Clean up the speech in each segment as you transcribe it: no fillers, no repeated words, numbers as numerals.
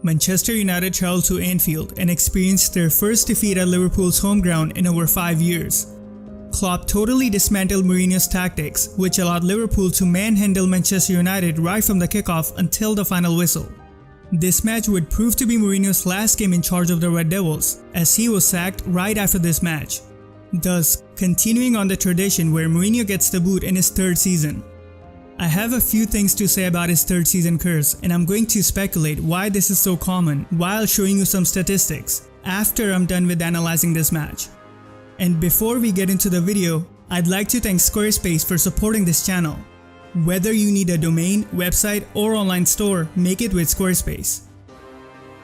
Manchester United traveled to Anfield and experienced their first defeat at Liverpool's home ground in over 5 years. Klopp totally dismantled Mourinho's tactics, which allowed Liverpool to manhandle Manchester United right from the kickoff until the final whistle. This match would prove to be Mourinho's last game in charge of the Red Devils, as he was sacked right after this match, thus continuing on the tradition where Mourinho gets the boot in his third season. I have a few things to say about his third season curse, and I'm going to speculate why this is so common while showing you some statistics after I'm done with analyzing this match. And before we get into the video, I'd like to thank Squarespace for supporting this channel. Whether you need a domain, website, or online store, make it with Squarespace.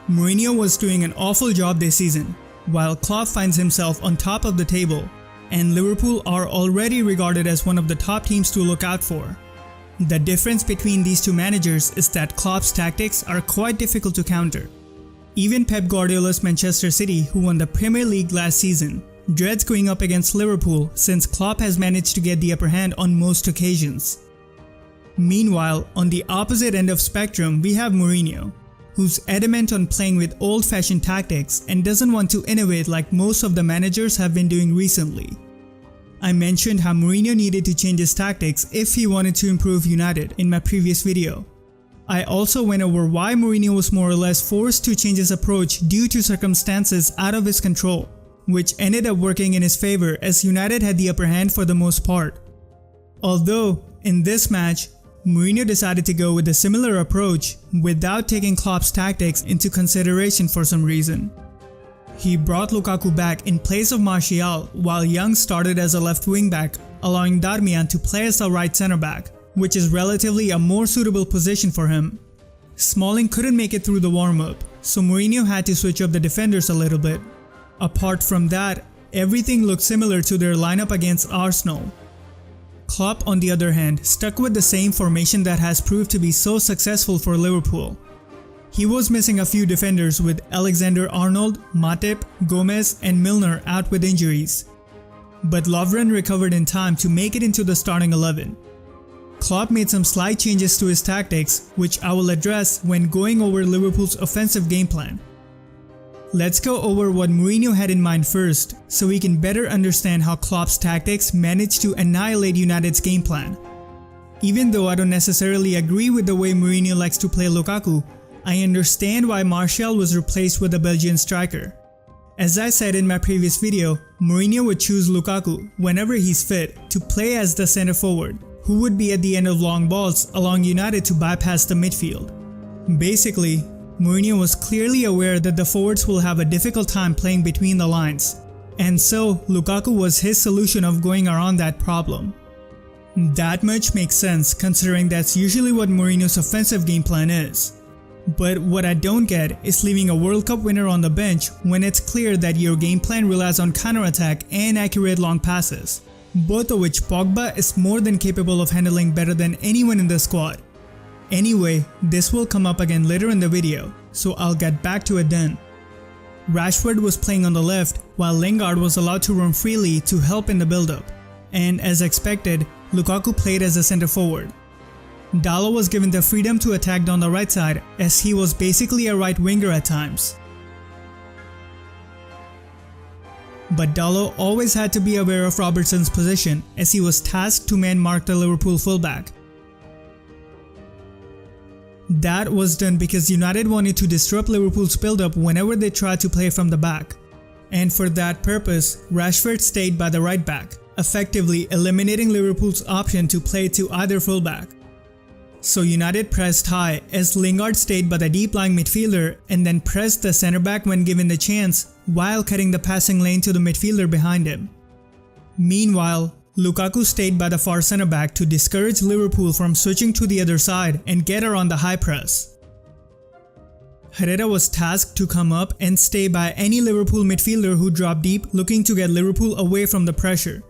Mourinho was doing an awful job this season, while Klopp finds himself on top of the table, and Liverpool are already regarded as one of the top teams to look out for. The difference between these two managers is that Klopp's tactics are quite difficult to counter. Even Pep Guardiola's Manchester City, who won the Premier League last season, dreads going up against Liverpool since Klopp has managed to get the upper hand on most occasions. Meanwhile, on the opposite end of spectrum, we have Mourinho, who's adamant on playing with old-fashioned tactics and doesn't want to innovate like most of the managers have been doing recently. I mentioned how Mourinho needed to change his tactics if he wanted to improve United in my previous video. I also went over why Mourinho was more or less forced to change his approach due to circumstances out of his control, which ended up working in his favor as United had the upper hand for the most part. Although, in this match, Mourinho decided to go with a similar approach without taking Klopp's tactics into consideration for some reason. He brought Lukaku back in place of Martial while Young started as a left wing back, allowing Darmian to play as a right centre back, which is relatively a more suitable position for him. Smalling couldn't make it through the warm-up, so Mourinho had to switch up the defenders a little bit. Apart from that, everything looked similar to their lineup against Arsenal. Klopp, on the other hand, stuck with the same formation that has proved to be so successful for Liverpool. He was missing a few defenders with Alexander-Arnold, Matip, Gomez and Milner out with injuries. But Lovren recovered in time to make it into the starting 11. Klopp made some slight changes to his tactics, which I will address when going over Liverpool's offensive game plan. Let's go over what Mourinho had in mind first, so we can better understand how Klopp's tactics managed to annihilate United's game plan. Even though I don't necessarily agree with the way Mourinho likes to play Lukaku, I understand why Martial was replaced with a Belgian striker. As I said in my previous video, Mourinho would choose Lukaku, whenever he's fit, to play as the centre forward, who would be at the end of long balls, allowing United to bypass the midfield. Basically, Mourinho was clearly aware that the forwards will have a difficult time playing between the lines, and so Lukaku was his solution of going around that problem. That much makes sense considering that's usually what Mourinho's offensive game plan is. But what I don't get is leaving a World Cup winner on the bench when it's clear that your game plan relies on counterattack and accurate long passes, both of which Pogba is more than capable of handling better than anyone in the squad. Anyway, this will come up again later in the video, so I'll get back to it then. Rashford was playing on the left while Lingard was allowed to roam freely to help in the build-up, and as expected, Lukaku played as a centre forward. Dalot was given the freedom to attack down the right side as he was basically a right winger at times. But Dalot always had to be aware of Robertson's position as he was tasked to man-mark the Liverpool fullback. That was done because United wanted to disrupt Liverpool's build-up whenever they tried to play from the back. And for that purpose, Rashford stayed by the right back, effectively eliminating Liverpool's option to play to either fullback. So United pressed high as Lingard stayed by the deep-lying midfielder and then pressed the centre-back when given the chance, while cutting the passing lane to the midfielder behind him. Meanwhile, Lukaku stayed by the far centre-back to discourage Liverpool from switching to the other side and get around the high press. Herrera was tasked to come up and stay by any Liverpool midfielder who dropped deep looking to get Liverpool away from the pressure.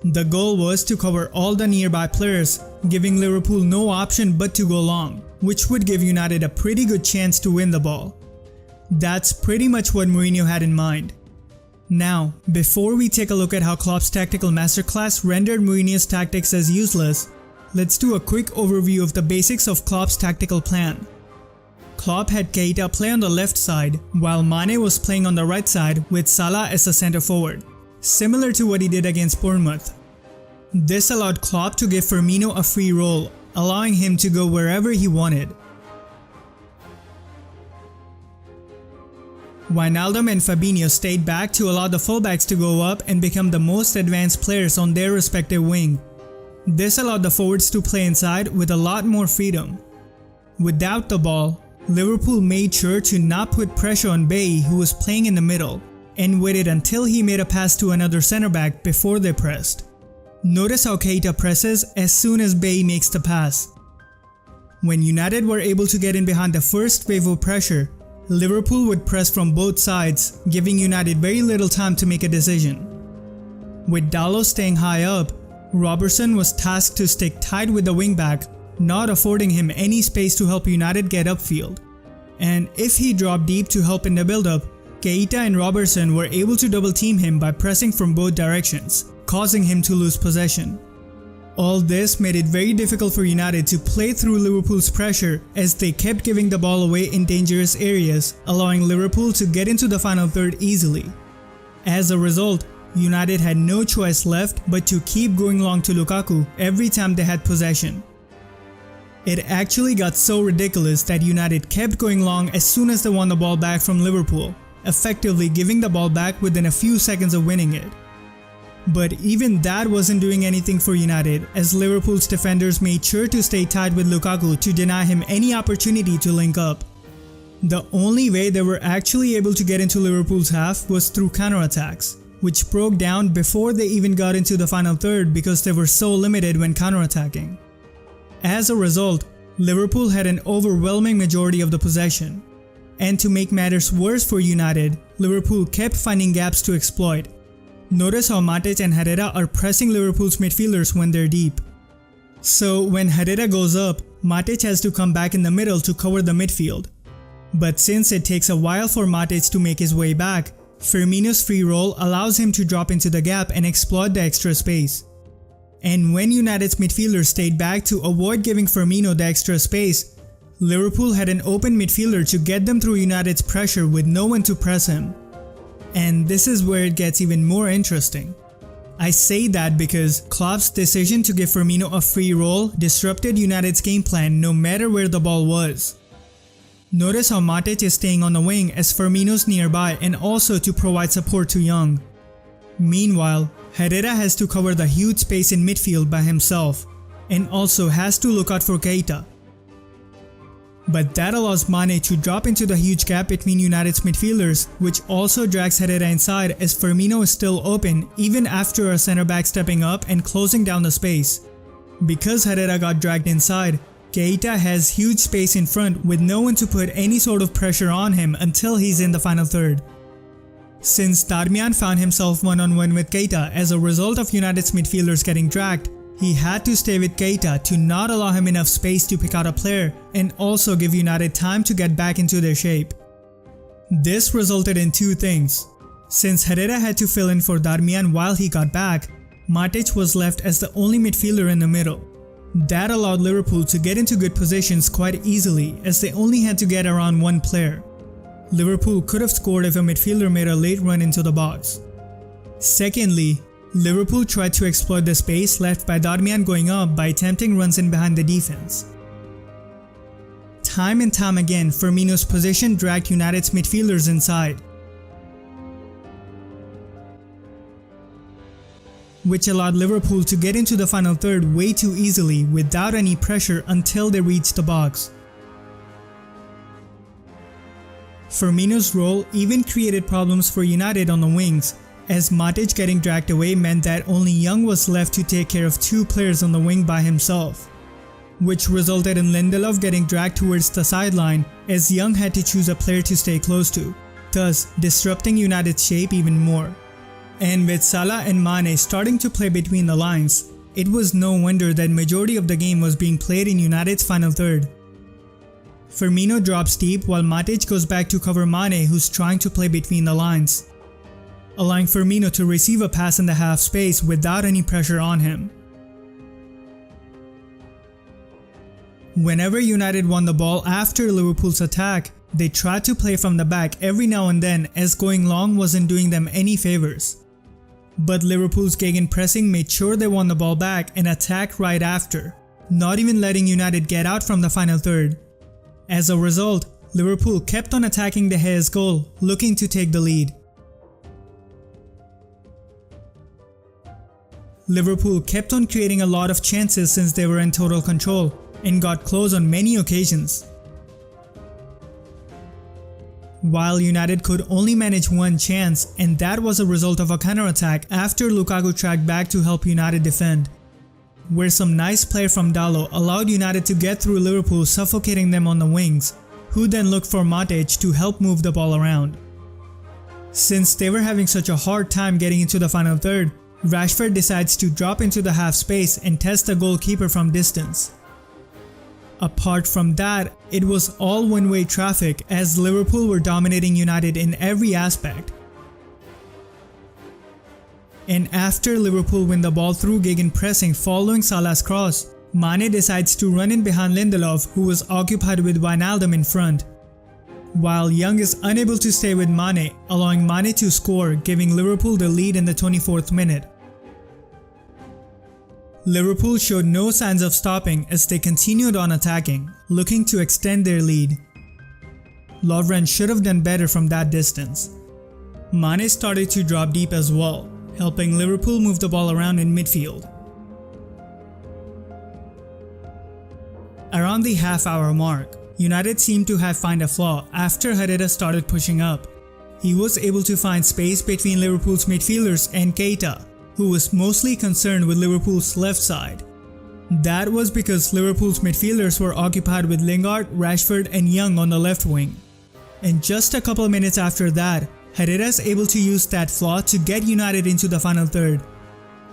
The goal was to cover all the nearby players, giving Liverpool no option but to go long, which would give United a pretty good chance to win the ball. That's pretty much what Mourinho had in mind. Now, before we take a look at how Klopp's tactical masterclass rendered Mourinho's tactics as useless, let's do a quick overview of the basics of Klopp's tactical plan. Klopp had Keita play on the left side, while Mane was playing on the right side with Salah as the centre forward, similar to what he did against Bournemouth. This allowed Klopp to give Firmino a free role, allowing him to go wherever he wanted. Wijnaldum and Fabinho stayed back to allow the fullbacks to go up and become the most advanced players on their respective wing. This allowed the forwards to play inside with a lot more freedom. Without the ball, Liverpool made sure to not put pressure on Bailly, who was playing in the middle, and waited until he made a pass to another centre-back before they pressed. Notice how Keita presses as soon as Bailly makes the pass. When United were able to get in behind the first wave of pressure, Liverpool would press from both sides, giving United very little time to make a decision. With Dalot staying high up, Robertson was tasked to stick tight with the wingback, not affording him any space to help United get upfield. And if he dropped deep to help in the build-up, Keita and Robertson were able to double team him by pressing from both directions, causing him to lose possession. All this made it very difficult for United to play through Liverpool's pressure as they kept giving the ball away in dangerous areas, allowing Liverpool to get into the final third easily. As a result, United had no choice left but to keep going long to Lukaku every time they had possession. It actually got so ridiculous that United kept going long as soon as they won the ball back from Liverpool, effectively giving the ball back within a few seconds of winning it. But even that wasn't doing anything for United, as Liverpool's defenders made sure to stay tight with Lukaku to deny him any opportunity to link up. The only way they were actually able to get into Liverpool's half was through counterattacks, which broke down before they even got into the final third because they were so limited when counterattacking. As a result, Liverpool had an overwhelming majority of the possession. And to make matters worse for United, Liverpool kept finding gaps to exploit. Notice how Matic and Herrera are pressing Liverpool's midfielders when they're deep. So when Herrera goes up, Matic has to come back in the middle to cover the midfield. But since it takes a while for Matic to make his way back, Firmino's free roll allows him to drop into the gap and exploit the extra space. And when United's midfielders stayed back to avoid giving Firmino the extra space, Liverpool had an open midfielder to get them through United's pressure with no one to press him. And this is where it gets even more interesting. I say that because Klopp's decision to give Firmino a free roll disrupted United's game plan no matter where the ball was. Notice how Matic is staying on the wing as Firmino's nearby and also to provide support to Young. Meanwhile, Herrera has to cover the huge space in midfield by himself and also has to look out for Keita. But that allows Mane to drop into the huge gap between United's midfielders, which also drags Herrera inside as Firmino is still open even after a centre-back stepping up and closing down the space. Because Herrera got dragged inside, Keita has huge space in front with no one to put any sort of pressure on him until he's in the final third. Since Darmian found himself one-on-one with Keita as a result of United's midfielders getting dragged, he had to stay with Keita to not allow him enough space to pick out a player and also give United time to get back into their shape. This resulted in two things. Since Herrera had to fill in for Darmian while he got back, Matic was left as the only midfielder in the middle. That allowed Liverpool to get into good positions quite easily as they only had to get around one player. Liverpool could have scored if a midfielder made a late run into the box. Secondly, Liverpool tried to exploit the space left by Darmian going up by attempting runs in behind the defense. Time and time again, Firmino's position dragged United's midfielders inside, which allowed Liverpool to get into the final third way too easily without any pressure until they reached the box. Firmino's role even created problems for United on the wings, as Matic getting dragged away meant that only Young was left to take care of two players on the wing by himself, which resulted in Lindelof getting dragged towards the sideline as Young had to choose a player to stay close to, thus disrupting United's shape even more. And with Salah and Mane starting to play between the lines, it was no wonder that majority of the game was being played in United's final third. Firmino drops deep while Matic goes back to cover Mane, who's trying to play between the lines, allowing Firmino to receive a pass in the half space without any pressure on him. Whenever United won the ball after Liverpool's attack, they tried to play from the back every now and then, as going long wasn't doing them any favors. But Liverpool's gegenpressing made sure they won the ball back and attacked right after, not even letting United get out from the final third. As a result, Liverpool kept on attacking De Gea's goal, looking to take the lead. Liverpool kept on creating a lot of chances since they were in total control, and got close on many occasions. While United could only manage one chance, and that was a result of a counter-attack after Lukaku tracked back to help United defend, where some nice play from Dalot allowed United to get through Liverpool, suffocating them on the wings, who then looked for Matic to help move the ball around. Since they were having such a hard time getting into the final third, Rashford decides to drop into the half space and test the goalkeeper from distance. Apart from that, it was all one-way traffic as Liverpool were dominating United in every aspect. And after Liverpool win the ball through gegenpressing following Salah's cross, Mane decides to run in behind Lindelof, who was occupied with Wijnaldum in front. While Young is unable to stay with Mane, allowing Mane to score, giving Liverpool the lead in the 24th minute. Liverpool showed no signs of stopping as they continued on attacking, looking to extend their lead. Lovren should have done better from that distance. Mane started to drop deep as well, helping Liverpool move the ball around in midfield. Around the half-hour mark, United seemed to have found a flaw after Herrera started pushing up. He was able to find space between Liverpool's midfielders and Keita, who was mostly concerned with Liverpool's left side. That was because Liverpool's midfielders were occupied with Lingard, Rashford and Young on the left wing. And just a couple of minutes after that, Herrera is able to use that flaw to get United into the final third.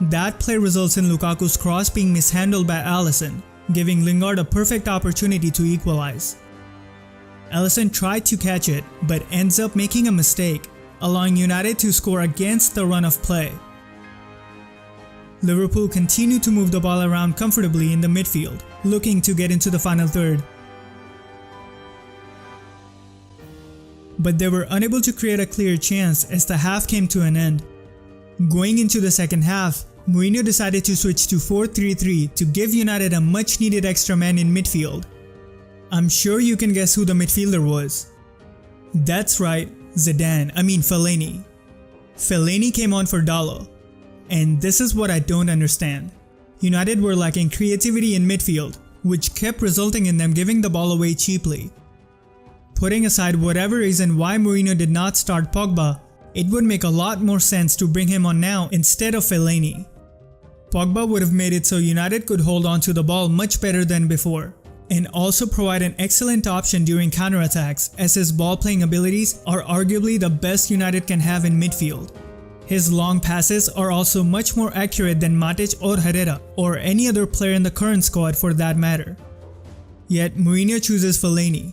That play results in Lukaku's cross being mishandled by Alisson, giving Lingard a perfect opportunity to equalize. Alisson tried to catch it, but ends up making a mistake, allowing United to score against the run of play. Liverpool continued to move the ball around comfortably in the midfield, looking to get into the final third. But they were unable to create a clear chance as the half came to an end. Going into the second half, Mourinho decided to switch to 4-3-3 to give United a much needed extra man in midfield. I'm sure you can guess who the midfielder was. That's right, Fellaini. Fellaini came on for Dalot. And this is what I don't understand. United were lacking creativity in midfield, which kept resulting in them giving the ball away cheaply. Putting aside whatever reason why Mourinho did not start Pogba, it would make a lot more sense to bring him on now instead of Fellaini. Pogba would have made it so United could hold on to the ball much better than before, and also provide an excellent option during counterattacks, as his ball-playing abilities are arguably the best United can have in midfield. His long passes are also much more accurate than Matic or Herrera, or any other player in the current squad for that matter. Yet Mourinho chooses Fellaini.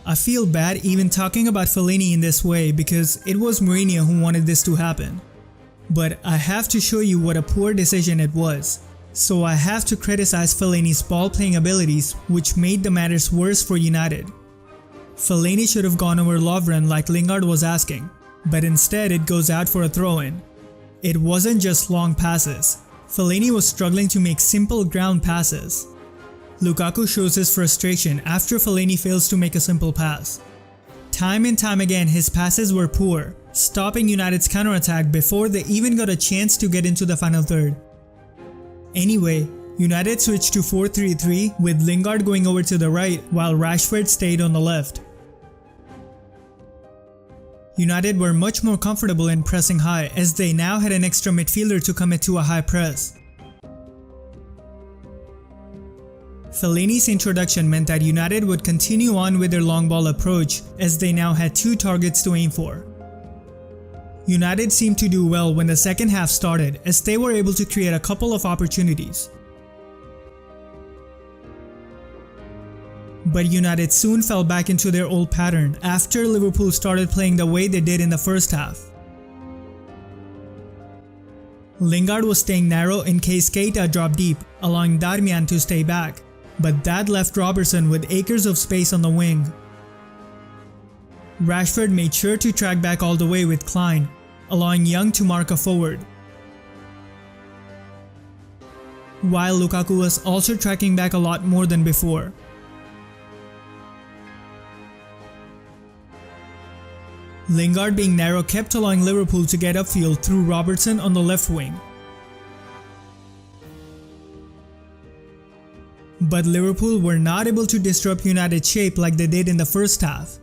I feel bad even talking about Fellaini in this way because it was Mourinho who wanted this to happen. But I have to show you what a poor decision it was. So I have to criticize Fellaini's ball-playing abilities, which made the matters worse for United. Fellaini should have gone over Lovren like Lingard was asking, but instead it goes out for a throw-in. It wasn't just long passes. Fellaini was struggling to make simple ground passes. Lukaku shows his frustration after Fellaini fails to make a simple pass. Time and time again his passes were poor, stopping United's counterattack before they even got a chance to get into the final third. Anyway, United switched to 4-3-3 with Lingard going over to the right while Rashford stayed on the left. United were much more comfortable in pressing high as they now had an extra midfielder to commit to a high press. Fellaini's introduction meant that United would continue on with their long ball approach as they now had two targets to aim for. United seemed to do well when the second half started as they were able to create a couple of opportunities. But United soon fell back into their old pattern after Liverpool started playing the way they did in the first half. Lingard was staying narrow in case Keita dropped deep, allowing Darmian to stay back. but that left Robertson with acres of space on the wing. Rashford made sure to track back all the way with Klein, allowing Young to mark a forward. While Lukaku was also tracking back a lot more than before. Lingard being narrow kept allowing Liverpool to get upfield through Robertson on the left wing. But Liverpool were not able to disrupt United's shape like they did in the first half.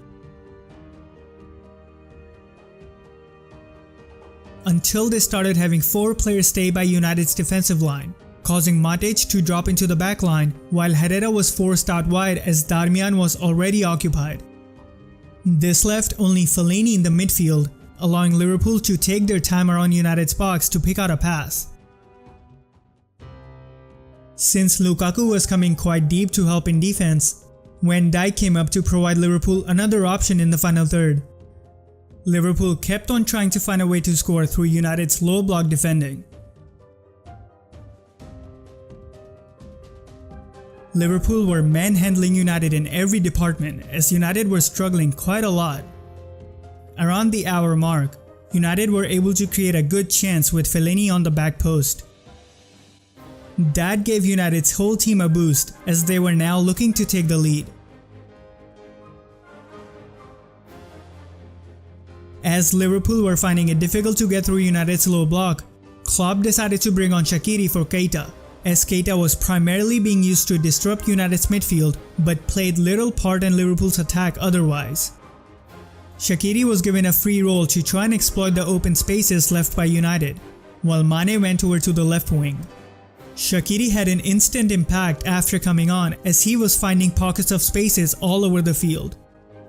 Until they started having 4 players stay by United's defensive line, causing Matic to drop into the back line while Herrera was forced out wide as Darmian was already occupied. This left only Fellaini in the midfield, allowing Liverpool to take their time around United's box to pick out a pass. Since Lukaku was coming quite deep to help in defense, Van Dijk came up to provide Liverpool another option in the final third. Liverpool kept on trying to find a way to score through United's low block defending. Liverpool were manhandling United in every department as United were struggling quite a lot. Around the hour mark, United were able to create a good chance with Fellaini on the back post. That gave United's whole team a boost as they were now looking to take the lead. As Liverpool were finding it difficult to get through United's low block, Klopp decided to bring on Shaqiri for Keita, as Keita was primarily being used to disrupt United's midfield but played little part in Liverpool's attack otherwise. Shaqiri was given a free role to try and exploit the open spaces left by United, while Mane went over to the left wing. Shaqiri had an instant impact after coming on as he was finding pockets of spaces all over the field,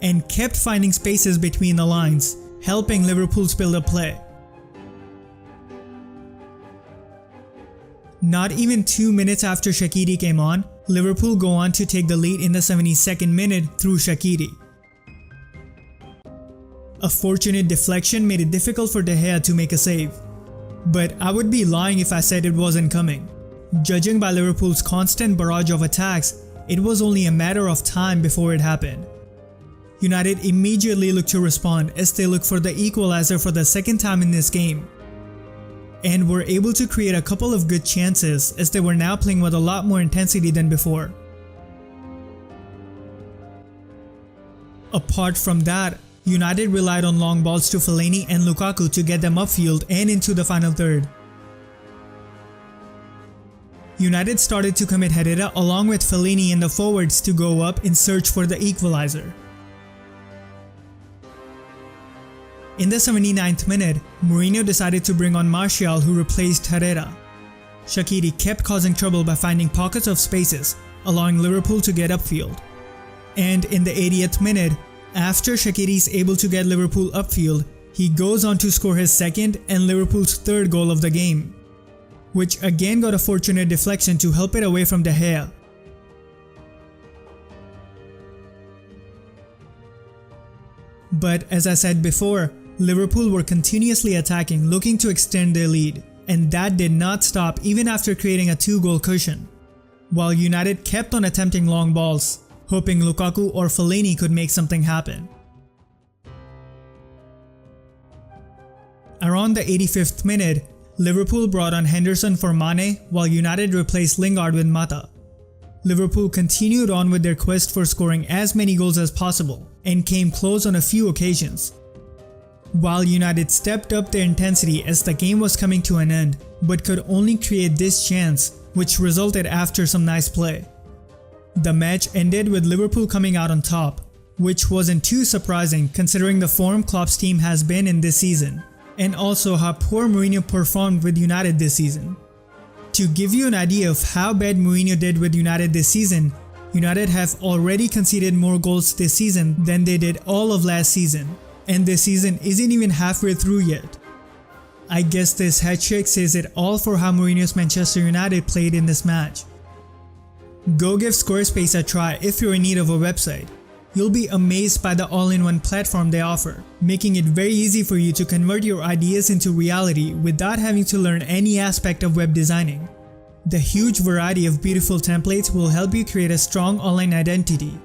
and kept finding spaces between the lines, helping Liverpool's build-up play. Not even 2 minutes after Shaqiri came on, Liverpool go on to take the lead in the 72nd minute through Shaqiri. A fortunate deflection made it difficult for De Gea to make a save, but I would be lying if I said it wasn't coming. Judging by Liverpool's constant barrage of attacks, it was only a matter of time before it happened. United immediately looked to respond as they looked for the equalizer for the second time in this game, and were able to create a couple of good chances as they were now playing with a lot more intensity than before. Apart from that, United relied on long balls to Fellaini and Lukaku to get them upfield and into the final third. United started to commit Herrera along with Fellaini and the forwards to go up in search for the equalizer. In the 79th minute, Mourinho decided to bring on Martial, who replaced Herrera. Shaqiri kept causing trouble by finding pockets of spaces, allowing Liverpool to get upfield. And in the 80th minute, after Shaqiri is able to get Liverpool upfield, he goes on to score his second and Liverpool's third goal of the game, which again got a fortunate deflection to help it away from De Gea. But as I said before, Liverpool were continuously attacking, looking to extend their lead, and that did not stop even after creating a 2-goal cushion, while United kept on attempting long balls, hoping Lukaku or Fellaini could make something happen. Around the 85th minute, Liverpool brought on Henderson for Mane while United replaced Lingard with Mata. Liverpool continued on with their quest for scoring as many goals as possible and came close on a few occasions, while United stepped up their intensity as the game was coming to an end, but could only create this chance, which resulted after some nice play. The match ended with Liverpool coming out on top, which wasn't too surprising considering the form Klopp's team has been in this season, and also how poor Mourinho performed with United this season. To give you an idea of how bad Mourinho did with United this season, United have already conceded more goals this season than they did all of last season, and this season isn't even halfway through yet. I guess this hat-trick says it all for how Mourinho's Manchester United played in this match. Go give Squarespace a try if you're in need of a website. You'll be amazed by the all-in-one platform they offer, making it very easy for you to convert your ideas into reality without having to learn any aspect of web designing. The huge variety of beautiful templates will help you create a strong online identity.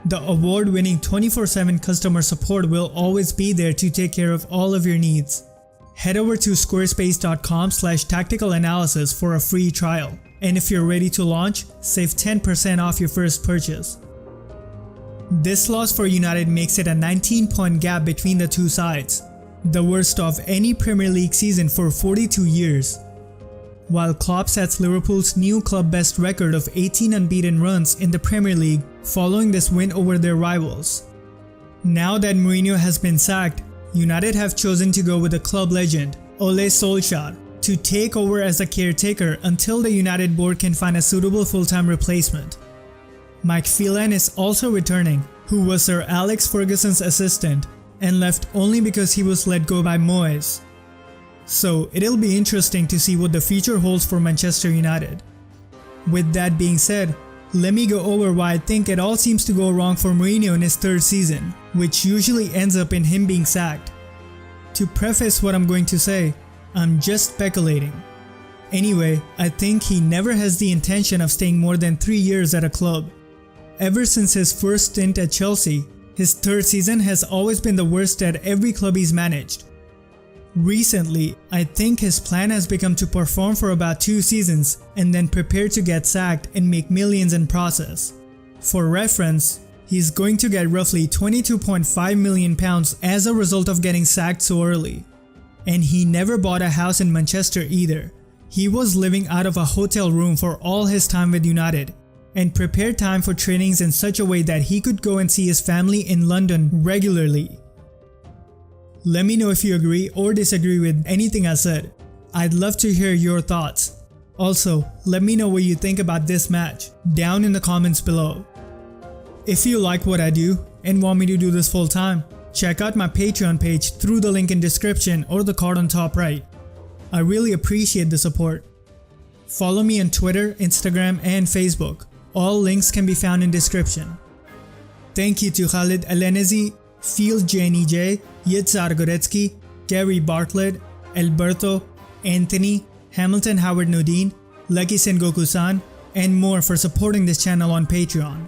The award-winning 24/7 customer support will always be there to take care of all of your needs. Head over to squarespace.com/tacticalanalysis for a free trial. And if you're ready to launch, save 10% off your first purchase. This loss for United makes it a 19-point gap between the two sides, the worst of any Premier League season for 42 years. While Klopp sets Liverpool's new club best record of 18 unbeaten runs in the Premier League following this win over their rivals. Now that Mourinho has been sacked, United have chosen to go with the club legend, Ole Solskjaer, to take over as a caretaker until the United board can find a suitable full-time replacement. Mike Phelan is also returning, who was Sir Alex Ferguson's assistant and left only because he was let go by Moyes. So it'll be interesting to see what the future holds for Manchester United. With that being said, let me go over why I think it all seems to go wrong for Mourinho in his third season, which usually ends up in him being sacked. To preface what I'm going to say, I'm just speculating. Anyway, I think he never has the intention of staying more than 3 years at a club. Ever since his first stint at Chelsea, his third season has always been the worst at every club he's managed. Recently, I think his plan has become to perform for about 2 seasons and then prepare to get sacked and make millions in process. For reference, he's going to get roughly £22.5 million as a result of getting sacked so early. And he never bought a house in Manchester either. He was living out of a hotel room for all his time with United and prepared time for trainings in such a way that he could go and see his family in London regularly. Let me know if you agree or disagree with anything I said. I'd love to hear your thoughts. Also, let me know what you think about this match down in the comments below. If you like what I do and want me to do this full time, check out my Patreon page through the link in description or the card on top right. I really appreciate the support. Follow me on Twitter, Instagram and Facebook. All links can be found in description. Thank you to Khalid Alenezi, Field Jenny J, Yitzhar Goretsky, Gary Bartlett, Alberto, Anthony, Hamilton Howard Nodine, Lucky Sengoku-san, and more for supporting this channel on Patreon.